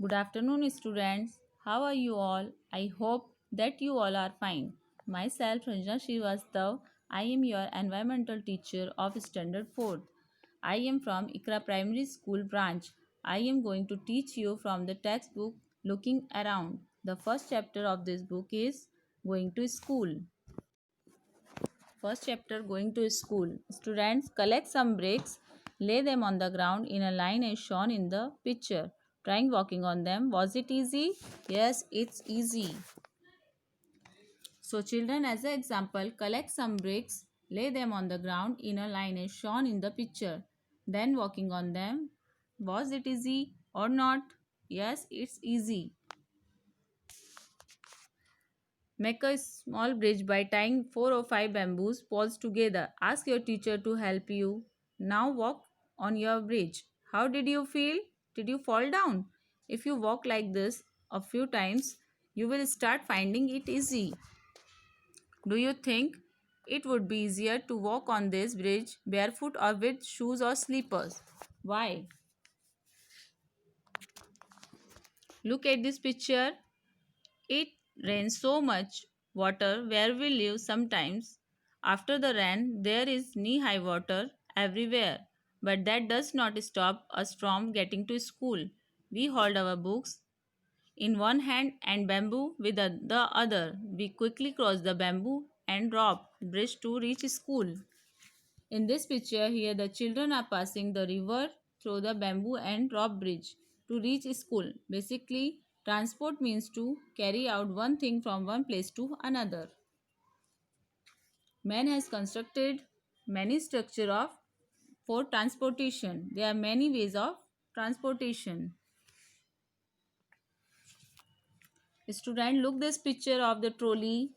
Good afternoon, students. How are you all? I hope that you all are fine. Myself, Ranjana Srivastav, I am your environmental teacher of Standard 4th. I am from Ikra Primary School branch. I am going to teach you from the textbook Looking Around. The first chapter of this book is Going to School. First chapter Going to School. Students collect some bricks, lay them on the ground in a line as shown in the picture. Trying walking on them. Was it easy? Yes, it's easy. So, children, as an example, collect some bricks, lay them on the ground in a line as shown in the picture. Then walking on them. Was it easy or not? Yes, it's easy. Make a small bridge by tying 4 or 5 bamboos poles together. Ask your teacher to help you. Now walk on your bridge. How did you feel? Did you fall down? If you walk like this a few times, you will start finding it easy. Do you think it would be easier to walk on this bridge barefoot or with shoes or slippers? Why? Look at this picture. It rains so much water where we live sometimes. After the rain, there is knee high water everywhere. But that does not stop us from getting to school. We hold our books in one hand and bamboo with the other. We quickly cross the bamboo and rope bridge to reach school. In this picture here the children are passing the river through the bamboo and rope bridge to reach school. Basically, transport means to carry out one thing from one place to another. Man has constructed many structure of for transportation. There are many ways of transportation. Student, look this picture of the trolley.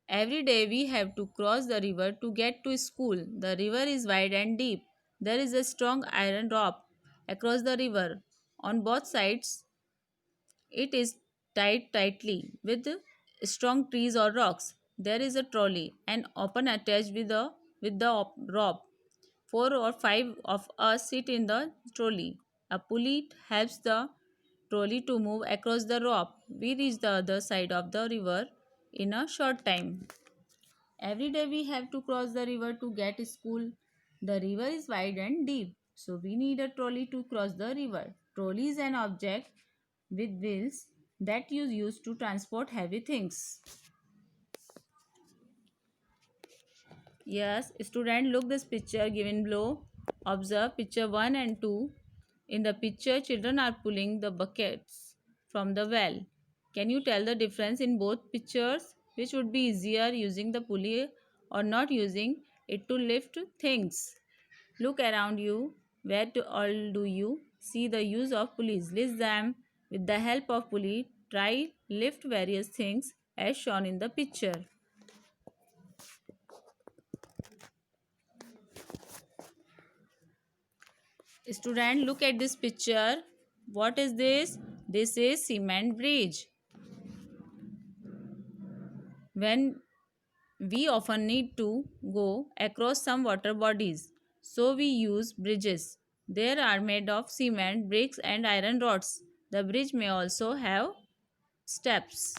Every day we have to cross the river to get to school. The river is wide and deep. There is a strong iron rope across the river. On both sides, it is tied tightly with strong trees or rocks. There is a trolley and open attached with the rope. 4 or 5 of us sit in the trolley. A pulley helps the trolley to move across the rope. We reach the other side of the river in a short time. Every day we have to cross the river to get school. The river is wide and deep, so we need a trolley to cross the river. Trolley is an object with wheels that you use to transport heavy things. Yes, student, look this picture given below. Observe picture 1 and 2. In the picture, children are pulling the buckets from the well. Can you tell the difference in both pictures? Which would be easier, using the pulley or not using it to lift things? Look around you. Where to all do you see the use of pulleys? List them. With the help of pulley, try lift various things as shown in the picture. Student, look at this picture. What is this? This is cement bridge. When we often need to go across some water bodies, so we use bridges. They are made of cement, bricks and iron rods. The bridge may also have steps.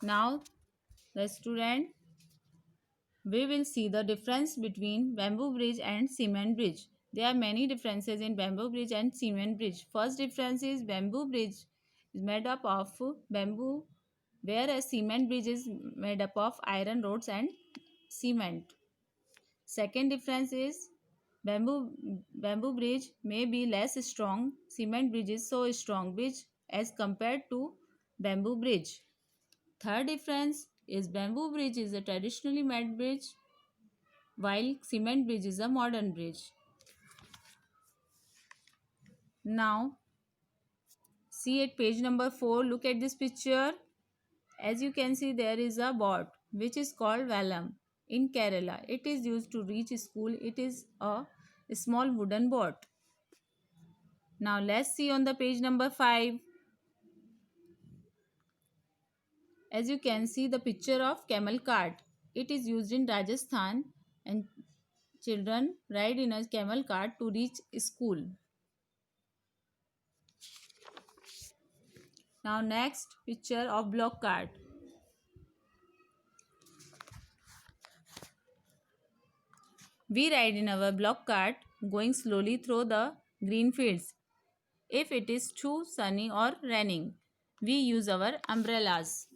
Now, the student, we will see the difference between bamboo bridge and cement bridge. There are many differences in bamboo bridge and cement bridge. First difference is bamboo bridge is made up of bamboo, whereas cement bridge is made up of iron rods and cement. Second difference is bamboo bridge may be less strong. Cement bridge is so strong bridge as compared to bamboo bridge. Third difference is bamboo bridge is a traditionally made bridge while cement bridge is a modern bridge. Now see at page number 4, look at this picture. As you can see, there is a boat which is called Vallam in Kerala. It is used to reach school. It is a small wooden boat. Now let's see on the page number 5. As you can see the picture of camel cart. It is used in Rajasthan and children ride in a camel cart to reach school. Now next picture of block cart. We ride in our block cart going slowly through the green fields. If it is too sunny or raining, we use our umbrellas.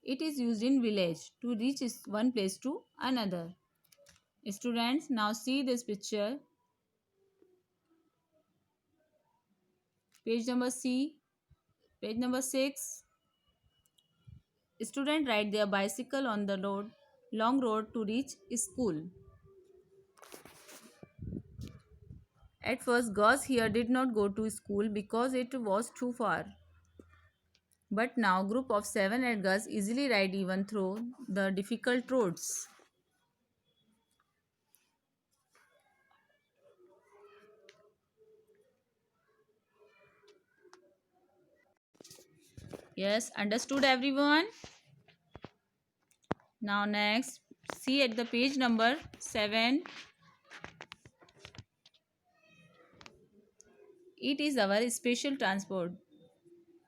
It is used in village to reach one place to another. Students, now see this picture. Page number C, page number 6. Students ride their bicycle on the long road to reach school. At first, girls here did not go to school because it was too far. But now, group of 7 girls easily ride even through the difficult roads. Yes, understood everyone? Now next, see at the page number 7. It is our special transport.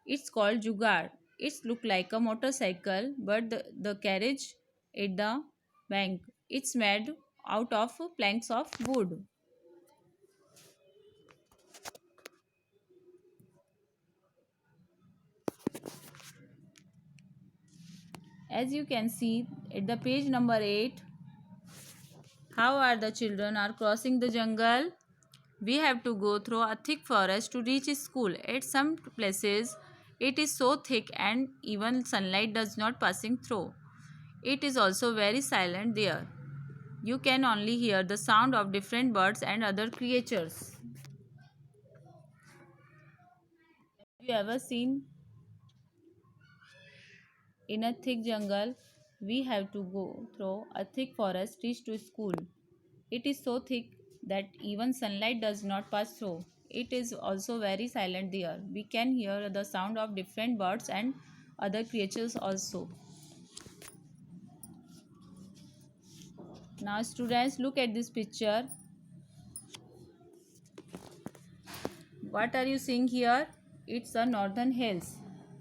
It's called Jugaad. It's look like a motorcycle, but the carriage at the bank. It's made out of planks of wood. As you can see at the page number 8, how are the children are crossing the jungle? We have to go through a thick forest to reach school. At some places, it is so thick and even sunlight does not passing through. It is also very silent there. You can only hear the sound of different birds and other creatures. Have you ever seen in a thick jungle? We have to go through a thick forest reach to school. It is so thick that even sunlight does not pass through. It is also very silent there. We can hear the sound of different birds and other creatures also. Now students, look at this picture. What are you seeing here? It's the northern hills.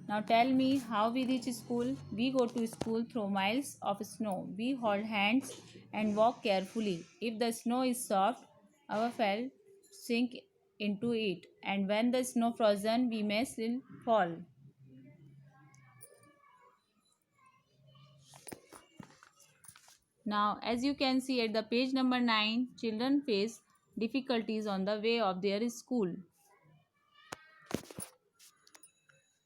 Now tell me how we reach school. We go to school through miles of snow. We hold hands and walk carefully. If the snow is soft, our feet sink into it. And when the snow frozen, we may still fall. Now, as you can see at the page number 9, children face difficulties on the way of their school.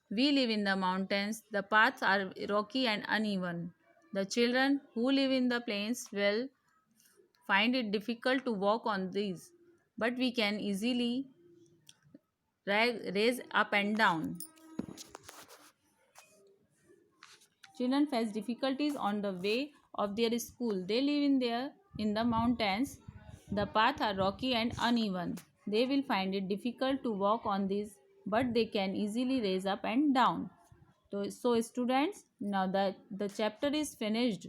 We live in the mountains. The paths are rocky and uneven. The children who live in the plains will find it difficult to walk on these, but we can easily raise up and down. Children face difficulties on the way of their school. They live in the mountains. The paths are rocky and uneven. They will find it difficult to walk on these, but they can easily raise up and down. So students, now that the chapter is finished.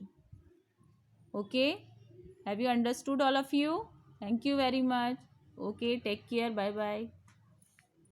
Okay? Have you understood all of you? Thank you very much. Okay, take care. Bye bye.